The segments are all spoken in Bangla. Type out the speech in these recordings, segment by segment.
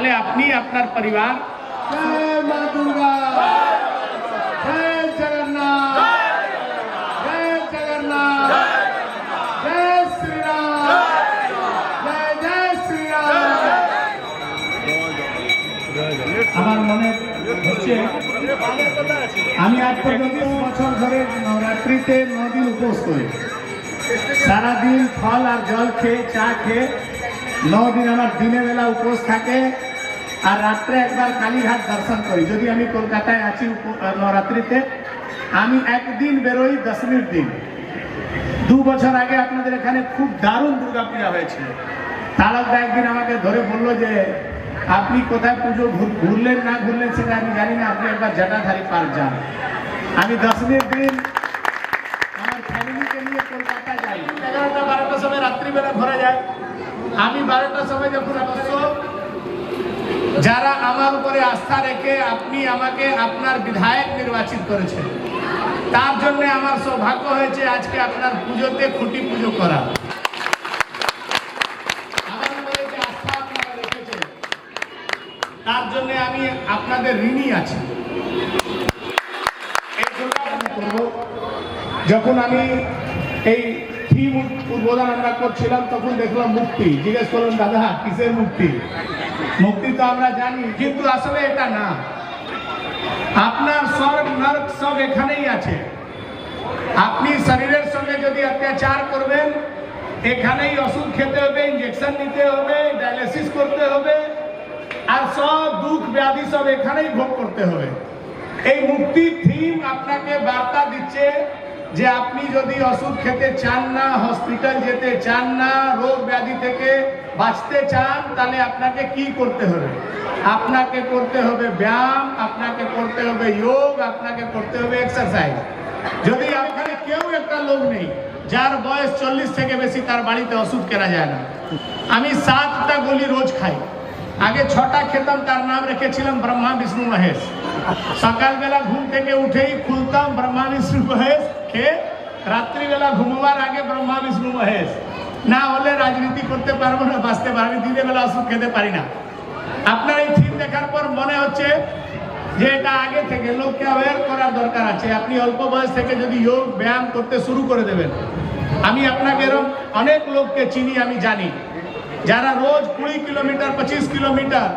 তাহলে আপনি আপনার পরিবার জয় মা দুর্গা, জয় জগন্নাথ, জয় জগন্নাথ, জয় শ্রীরাম, জয় জয় শ্রীরাম। আমার মনে হচ্ছে আমি আজ পর্যন্ত বছর ধরে নবরাত্রিতে 9 দিন উপোস করি। সারাদিন ফল আর জল খেয়ে চা খেয়ে 9 দিন আমার দিনের বেলা উপোস থাকে, আর রাত্রে একবার কালীঘাট দর্শন করি। যদি আমি কলকাতায় আছি নবরাত্রিতে, আমি একদিন বেরোই দশমীর দিন। 2 বছর আগে আপনাদের এখানে খুব দারুণ দুর্গা পূজা হয়েছিল। তালকদা একদিন আমাকে ধরে বললো যে আপনি কোথায় পুজো ঘুরলেন না ঘুরলেন সেটা আমি জানি না, আপনি একবার জটাধারী পার্ক যান। আমি দশমীর দিন আমার ফ্যামিলিকে নিয়ে কলকাতায় যাই। 11টা-12টার সময় রাত্রিবেলা ঘরে যায়। আমি 12টার সময় যখন অবশ্য যারা আমার উপরে আস্থা রেখে আপনি আমাকে আপনার বিধায়ক নির্বাচিত করেছেন, তার জন্য আমার সৌভাগ্য হয়েছে আজকে আপনার পুজোতে খুঁটি পুজো করা। আমার উপরে যে আস্থা আপনারা রেখেছেন তার জন্য আমি আপনাদের ঋণী আছি। এই দুর্গা পূজা করব। যখন আমি এই থিম উদ্বোধন আমরা করছিলাম তখন দেখলাম মুক্তি। জিজ্ঞেস করলাম দাদা কিসের মুক্তি? মুক্তি তো আমরা জানি, কিন্তু আসলে এটা না। আপনার স্বর্গ নরক সব এখানেই আছে। আপনি শরীরের সঙ্গে যদি অত্যাচার করবেন, এখানেই ওষুধ খেতে হবে, ইঞ্জেকশন নিতে হবে, ডায়ালিসিস করতে হবে, আর সব দুঃখ ব্যাধি সব এখানেই ভোগ করতে হবে। এই মুক্তির থিম আপনাকে বার্তা দিচ্ছে যে আপনি যদি ওষুধ খেতে চান না, হসপিটাল যেতে চান না, রোগ ব্যাধি থেকে বাঁচতে চান, তাহলে আপনাকে কি করতে হবে? আপনাকে করতে হবে ব্যায়াম, আপনাকে করতে হবে যোগ, আপনাকে করতে হবে এক্সারসাইজ। যদি আপনার কেউ একটা লোক নেই যার বয়স 40 থেকে বেশি, তার বাড়িতে ওষুধ কেনা যায় না। আমি 7টা গোলি রোজ খাই। আগে 6টা খেতাম, তার নাম রেখেছিলাম ব্রহ্মা বিষ্ণু মহেশ। সকালবেলা ঘুম থেকে উঠেই খুলতাম ব্রহ্মা বিষ্ণু মহেশ খেয়ে, রাত্রিবেলা ঘুমোবার আগে ব্রহ্মা বিষ্ণু মহেশ। না হলে রাজনীতি করতে পারবো না, বাঁচতে পারবো। দিনের বেলা ওষুধ খেতে পারি না। আপনার এই থিম দেখার পর মনে হচ্ছে যে এটা আগে থেকে লোককে অ্যাওয়্যার করার দরকার আছে। আপনি অল্প বয়স থেকে যদি যোগ ব্যায়াম করতে শুরু করে দেবেন, আমি আপনাকে এরকম অনেক লোককে চিনি, আমি জানি, যারা রোজ 20 কিলোমিটার 25 কিলোমিটার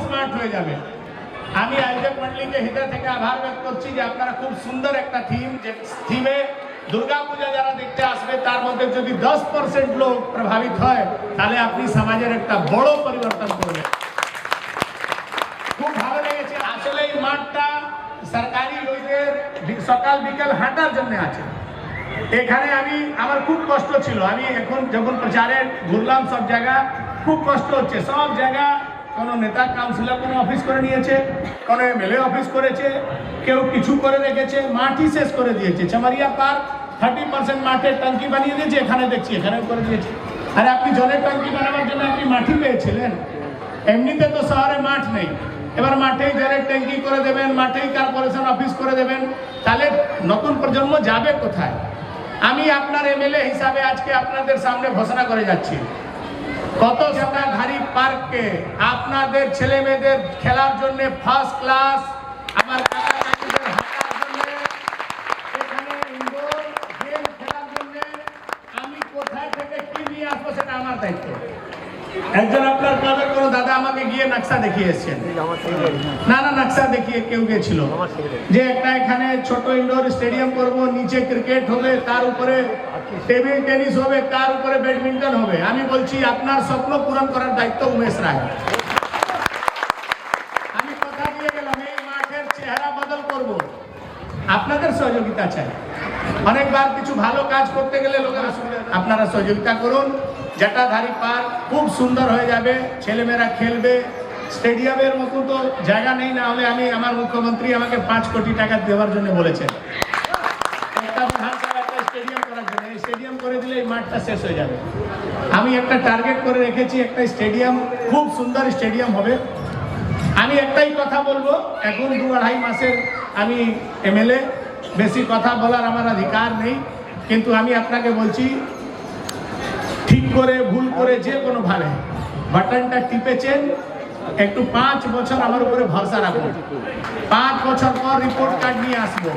স্মার্ট হয়ে যাবে। আমি আইজেক মন্ডলীকে হৃদয় থেকে আভার ব্যক্ত করছি যে আপনারা খুব সুন্দর একটা থিম, যে থিমে দুর্গা পূজা যারা দেখতে আসবে তার মধ্যে যদি 10% লোক প্রভাবিত হয়, তাহলে আপনি সমাজের একটা বড় পরিবর্তন করবেন। খুব ভালো লেগেছে। আসলে এই মাঠটা সরকারি লোকদের সকাল বিকাল হাঁটার জন্য আছে। এখানে আমার খুব কষ্ট ছিল। আমি এখন যখন প্রচারে ঘুরলাম সব জায়গা, খুব কষ্ট হচ্ছে। সব জায়গা কোনো নেতা কাউন্সিলর কোনো অফিস করে নিয়েছে, কোনো এমএলএ অফিস করেছে, কেউ কিছু করে রেখেছে, মাটি শেষ করে দিয়েছে। চামারিয়া পার্ক 30% মাঠের ট্যাঙ্কি বানিয়ে দিয়েছে, এখানে দেখছি এখানেও করে দিয়েছে। আর আপনি জলের ট্যাঙ্কি বানাবার জন্য আপনি মাটি পেয়েছিলেন? এমনিতে তো শহরে মাঠ নেই, এবার মাঠেই জলের ট্যাঙ্কি করে দেবেন, মাঠেই কর্পোরেশন অফিস করে দেবেন, তাহলে নতুন প্রজন্ম যাবে কোথায়? আমি আপনার এমএলএ হিসাবে আজকে আপনাদের সামনে ঘোষণা করে যাচ্ছি, কত জটাধারী পার্ককে আপনাদের ছেলে মেয়েদের খেলার জন্য ফার্স্ট ক্লাস, আমার কাকা কাকিদের হাঁটার জন্য, এখানে ইনডোর গেম খেলার জন্য আমি কোথায় থেকে কি নিয়ে আসবো সেটা আমার দায়িত্ব। একজন আপনার ক্লাবের কোনো দাদা আমাকে গিয়ে নকশা দেখিয়ে এসছেন, না নকশা দেখিয়ে কেউ গিয়েছিল যে একটা এখানে ছোট ইনডোর স্টেডিয়াম করব, নিচে ক্রিকেট হবে, তার উপরে টেবিল টেনিস হবে, তার উপরে ব্যাডমিন্টন হবে। আমি বলছি আপনার স্বপ্ন পূরণ করার দায়িত্ব উমেশ রায়। আমি কথা দিয়ে গেলাম এই মাঠের চেহারা বদল করব, আপনাদের সহযোগিতা চাই। অনেকবার কিছু ভালো কাজ করতে গেলে লোকের আপনারা সহযোগিতা করুন। জটাধারী পার্ক খুব সুন্দর হয়ে যাবে, ছেলেমেয়েরা খেলবে। স্টেডিয়ামের মতো তো জায়গা নেই, না হলে আমার মুখ্যমন্ত্রী আমাকে 5 কোটি টাকা দেওয়ার জন্য বলেছেন একটা বিধানসভা একটা স্টেডিয়াম করার জন্য। এই স্টেডিয়াম করে দিলে এই মাঠটা শেষ হয়ে যাবে। আমি একটা টার্গেট করে রেখেছি, একটা স্টেডিয়াম, খুব সুন্দর স্টেডিয়াম হবে। আমি একটাই কথা বলবো, এখন 2-2.5 মাসের আমি এমএলএ, বেশি কথা বলার আমার অধিকার নেই, কিন্তু আমি আপনাকে বলছি ঠিক করে ভুল করে যে কোনো ভাবে বাটনটা টিপেছেন, একটু 5 বছর আমার উপরে ভরসা রাখুন। 5 বছর পর রিপোর্ট কার্ড নিয়ে আসবো।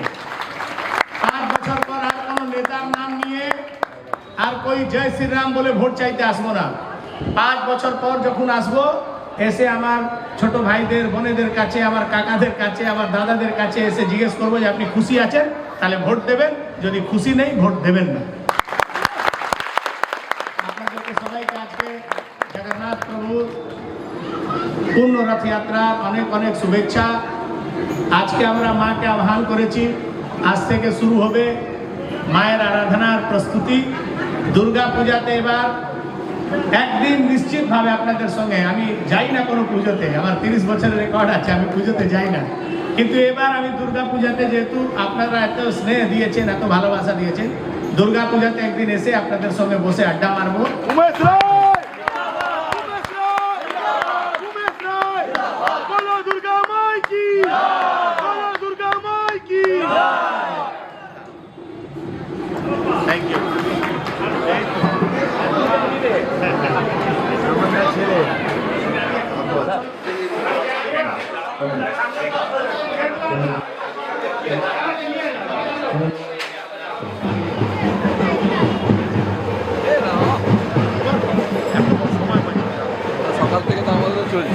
5 বছর পর আর কোনো নেতার নাম নিয়ে আর কই জয় শ্রীরাম বলে ভোট চাইতে আসবো না। 5 বছর পর যখন আসবো, এসে আমার ছোট ভাইদের বোনেদের কাছে, আমার কাকাদের কাছে, আমার দাদাদের কাছে এসে জিজ্ঞেস করবো যে আপনি খুশি আছেন, তাহলে ভোট দেবেন, যদি খুশি নেই ভোট দেবেন না। আপনাদেরকে সবাইকে আজকে জগন্নাথ প্রভু পূর্ণ রথযাত্রার অনেক অনেক শুভেচ্ছা। আজকে আমরা মাকে আহ্বান করেছি, আজ থেকে শুরু হবে মায়ের আরাধনার প্রস্তুতি। দুর্গা পূজাতে এবার একদিন নিশ্চিতভাবে আপনাদের সঙ্গে, আমি যাই না কোনো পুজোতে, আমার 30 বছরের রেকর্ড আছে, আমি পুজোতে যাই না, কিন্তু এবার আমি দুর্গা পূজাতে, যেহেতু আপনারা এত স্নেহ দিয়েছেন, এত ভালোবাসা দিয়েছেন, দুর্গা পূজাতে একদিন এসে আপনাদের সঙ্গে বসে আড্ডা মারবো। Thank you. সকাল থেকে তো আমাদের চলছে।